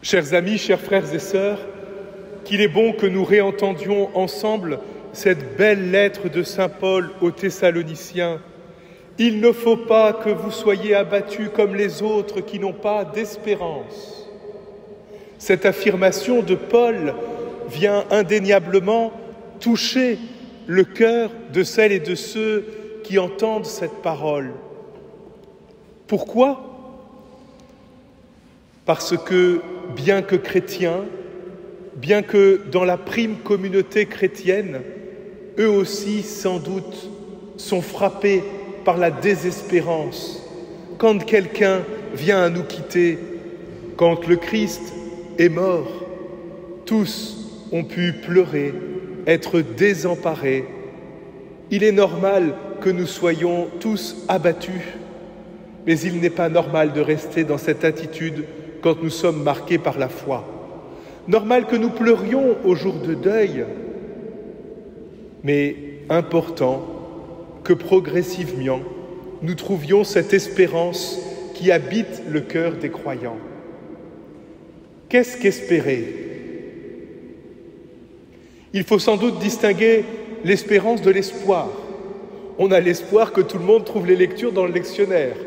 Chers amis, chers frères et sœurs, qu'il est bon que nous réentendions ensemble cette belle lettre de saint Paul aux Thessaloniciens. Il ne faut pas que vous soyez abattus comme les autres qui n'ont pas d'espérance. Cette affirmation de Paul vient indéniablement toucher le cœur de celles et de ceux qui entendent cette parole. Pourquoi ? Parce que, bien que chrétiens, bien que dans la prime communauté chrétienne, eux aussi, sans doute, sont frappés par la désespérance. Quand quelqu'un vient à nous quitter, quand le Christ est mort, tous ont pu pleurer, être désemparés. Il est normal que nous soyons tous abattus, mais il n'est pas normal de rester dans cette attitude quand nous sommes marqués par la foi. Normal que nous pleurions au jour de deuil, mais important que progressivement nous trouvions cette espérance qui habite le cœur des croyants. Qu'est-ce qu'espérer ? Il faut sans doute distinguer l'espérance de l'espoir. On a l'espoir que tout le monde trouve les lectures dans le lectionnaire.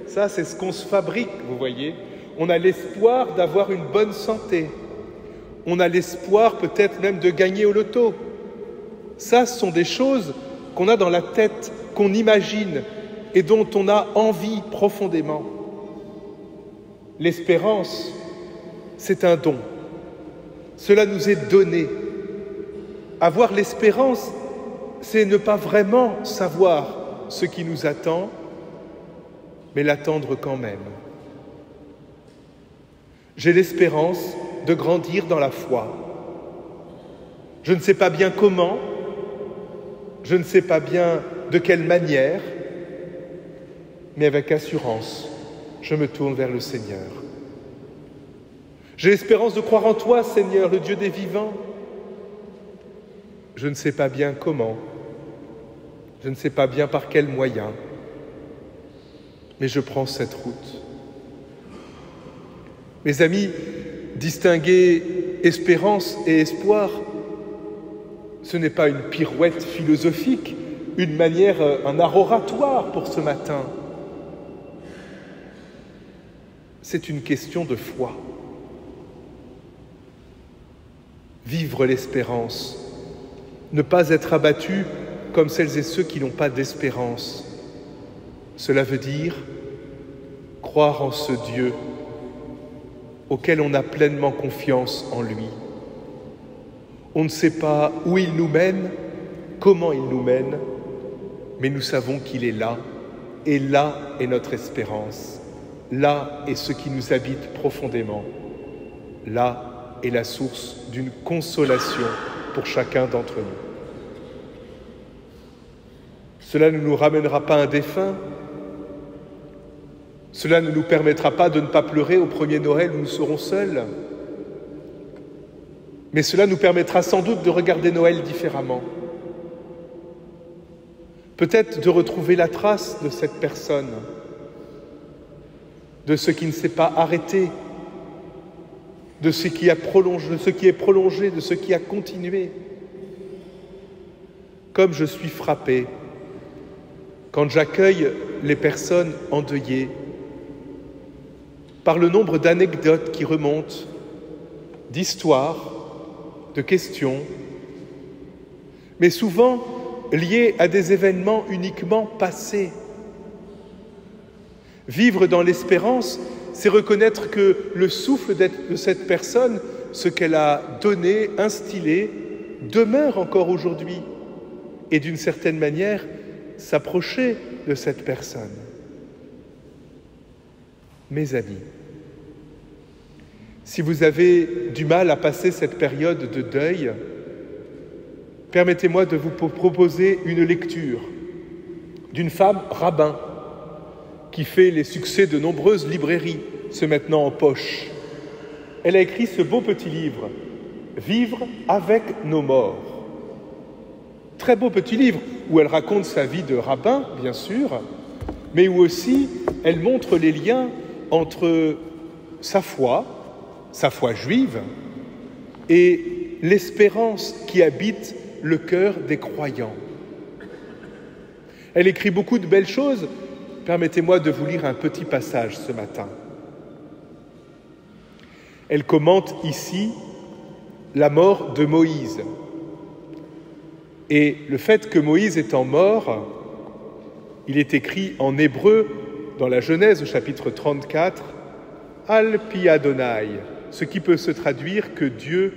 Ça, c'est ce qu'on se fabrique, vous voyez. On a l'espoir d'avoir une bonne santé. On a l'espoir peut-être même de gagner au loto. Ça, ce sont des choses qu'on a dans la tête, qu'on imagine et dont on a envie profondément. L'espérance, c'est un don. Cela nous est donné. Avoir l'espérance, c'est ne pas vraiment savoir ce qui nous attend, mais l'attendre quand même. J'ai l'espérance de grandir dans la foi. Je ne sais pas bien comment, je ne sais pas bien de quelle manière, mais avec assurance, je me tourne vers le Seigneur. J'ai l'espérance de croire en toi, Seigneur, le Dieu des vivants. Je ne sais pas bien comment, je ne sais pas bien par quels moyens, mais je prends cette route. Mes amis, distinguer espérance et espoir, ce n'est pas une pirouette philosophique, une manière, un art oratoire pour ce matin. C'est une question de foi. Vivre l'espérance, ne pas être abattu comme celles et ceux qui n'ont pas d'espérance. Cela veut dire croire en ce Dieu auquel on a pleinement confiance en lui. On ne sait pas où il nous mène, comment il nous mène, mais nous savons qu'il est là, et là est notre espérance. Là est ce qui nous habite profondément. Là est la source d'une consolation pour chacun d'entre nous. Cela ne nous ramènera pas un défunt. Cela ne nous permettra pas de ne pas pleurer au premier Noël où nous serons seuls. Mais cela nous permettra sans doute de regarder Noël différemment. Peut-être de retrouver la trace de cette personne, de ce qui ne s'est pas arrêté, de ce qui a prolongé, de ce qui est prolongé, de ce qui a continué. Comme je suis frappé quand j'accueille les personnes endeuillées par le nombre d'anecdotes qui remontent, d'histoires, de questions, mais souvent liées à des événements uniquement passés. Vivre dans l'espérance, c'est reconnaître que le souffle de cette personne, ce qu'elle a donné, instillé, demeure encore aujourd'hui, et d'une certaine manière, s'approcher de cette personne. Mes amis, si vous avez du mal à passer cette période de deuil, permettez-moi de vous proposer une lecture d'une femme rabbin qui fait les succès de nombreuses librairies, se maintenant en poche. Elle a écrit ce beau petit livre, « Vivre avec nos morts ». Très beau petit livre où elle raconte sa vie de rabbin, bien sûr, mais où aussi elle montre les liens entre sa foi, sa foi juive et l'espérance qui habite le cœur des croyants. Elle écrit beaucoup de belles choses. Permettez-moi de vous lire un petit passage ce matin. Elle commente ici la mort de Moïse. Et le fait que Moïse étant mort, il est écrit en hébreu dans la Genèse au chapitre 34, « Al pi Adonai », ce qui peut se traduire que Dieu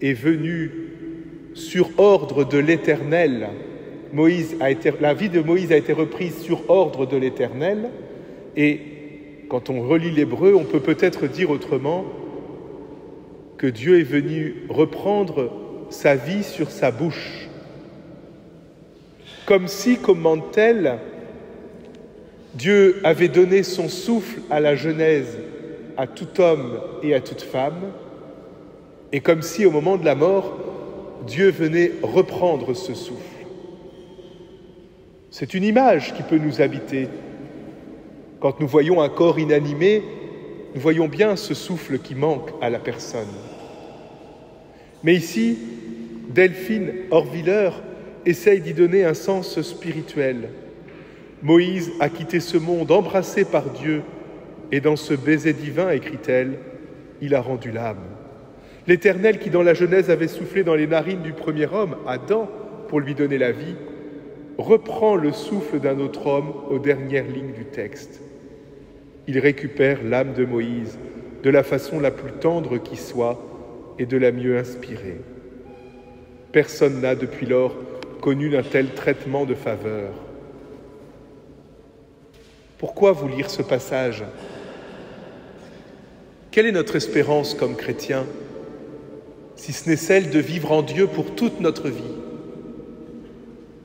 est venu sur ordre de l'Éternel. La vie de Moïse a été reprise sur ordre de l'Éternel, et quand on relit l'hébreu, on peut peut-être dire autrement que Dieu est venu reprendre sa vie sur sa bouche. Comme si, commente-t-elle, Dieu avait donné son souffle à la Genèse, à tout homme et à toute femme, et comme si, au moment de la mort, Dieu venait reprendre ce souffle. C'est une image qui peut nous habiter. Quand nous voyons un corps inanimé, nous voyons bien ce souffle qui manque à la personne. Mais ici, Delphine Horviller essaye d'y donner un sens spirituel. Moïse a quitté ce monde embrassé par Dieu, et dans ce baiser divin, écrit-elle, il a rendu l'âme. L'Éternel qui, dans la Genèse, avait soufflé dans les narines du premier homme, Adam, pour lui donner la vie, reprend le souffle d'un autre homme aux dernières lignes du texte. Il récupère l'âme de Moïse de la façon la plus tendre qui soit et de la mieux inspirée. Personne n'a depuis lors connu d'un tel traitement de faveur. Pourquoi vous lire ce passage ? Quelle est notre espérance comme chrétiens, si ce n'est celle de vivre en Dieu pour toute notre vie ?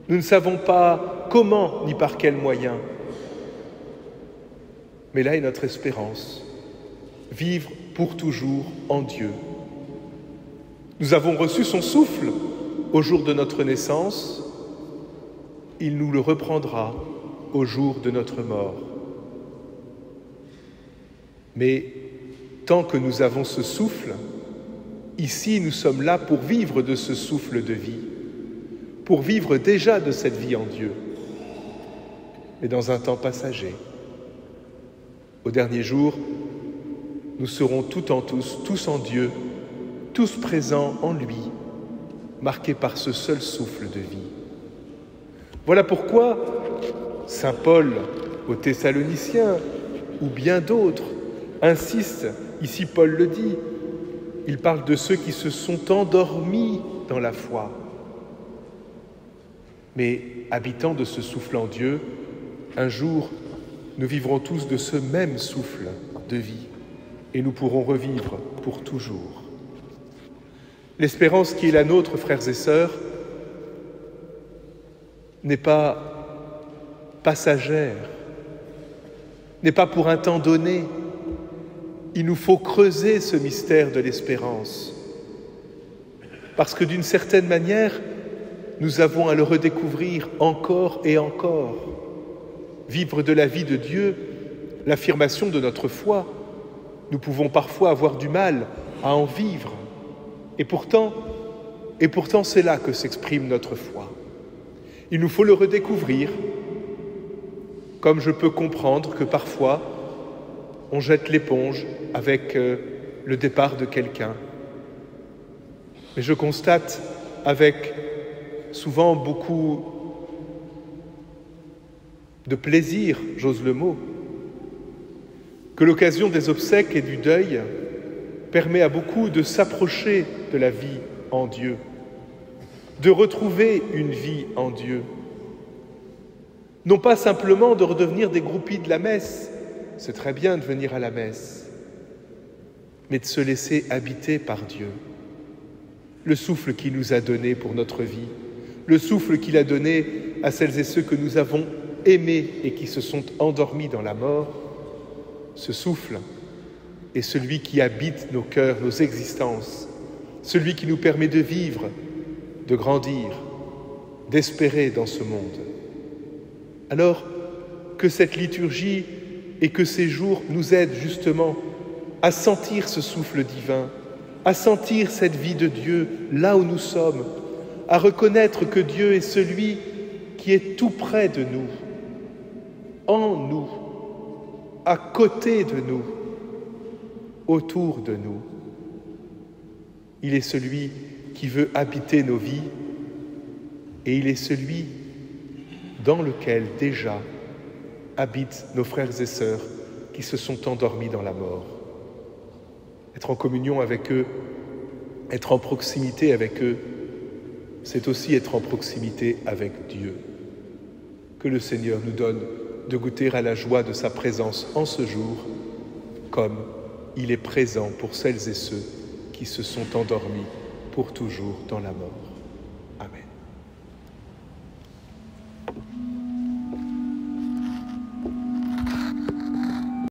Nous ne savons pas comment ni par quels moyens, mais là est notre espérance, vivre pour toujours en Dieu. Nous avons reçu son souffle au jour de notre naissance, il nous le reprendra au jour de notre mort. Mais tant que nous avons ce souffle, ici nous sommes là pour vivre de ce souffle de vie, pour vivre déjà de cette vie en Dieu, mais dans un temps passager. Au dernier jour, nous serons tout en tous, tous en Dieu, tous présents en lui, marqués par ce seul souffle de vie. Voilà pourquoi saint Paul aux Thessaloniciens, ou bien d'autres, insiste, ici Paul le dit, il parle de ceux qui se sont endormis dans la foi. Mais habitant de ce souffle en Dieu, un jour, nous vivrons tous de ce même souffle de vie et nous pourrons revivre pour toujours. L'espérance qui est la nôtre, frères et sœurs, n'est pas passagère, n'est pas pour un temps donné. Il nous faut creuser ce mystère de l'espérance, parce que d'une certaine manière, nous avons à le redécouvrir encore et encore. Vivre de la vie de Dieu, l'affirmation de notre foi, nous pouvons parfois avoir du mal à en vivre. Et pourtant c'est là que s'exprime notre foi. Il nous faut le redécouvrir, comme je peux comprendre que parfois, on jette l'éponge avec le départ de quelqu'un. Mais je constate avec souvent beaucoup de plaisir, j'ose le mot, que l'occasion des obsèques et du deuil permet à beaucoup de s'approcher de la vie en Dieu, de retrouver une vie en Dieu. Non pas simplement de redevenir des groupies de la messe, c'est très bien de venir à la messe, mais de se laisser habiter par Dieu. Le souffle qu'il nous a donné pour notre vie, le souffle qu'il a donné à celles et ceux que nous avons aimés et qui se sont endormis dans la mort, ce souffle est celui qui habite nos cœurs, nos existences, celui qui nous permet de vivre, de grandir, d'espérer dans ce monde. Alors, que cette liturgie et que ces jours nous aident justement à sentir ce souffle divin, à sentir cette vie de Dieu là où nous sommes, à reconnaître que Dieu est celui qui est tout près de nous, en nous, à côté de nous, autour de nous. Il est celui qui veut habiter nos vies et il est celui dans lequel déjà habitent nos frères et sœurs qui se sont endormis dans la mort. Être en communion avec eux, être en proximité avec eux, c'est aussi être en proximité avec Dieu. Que le Seigneur nous donne de goûter à la joie de sa présence en ce jour, comme il est présent pour celles et ceux qui se sont endormis pour toujours dans la mort.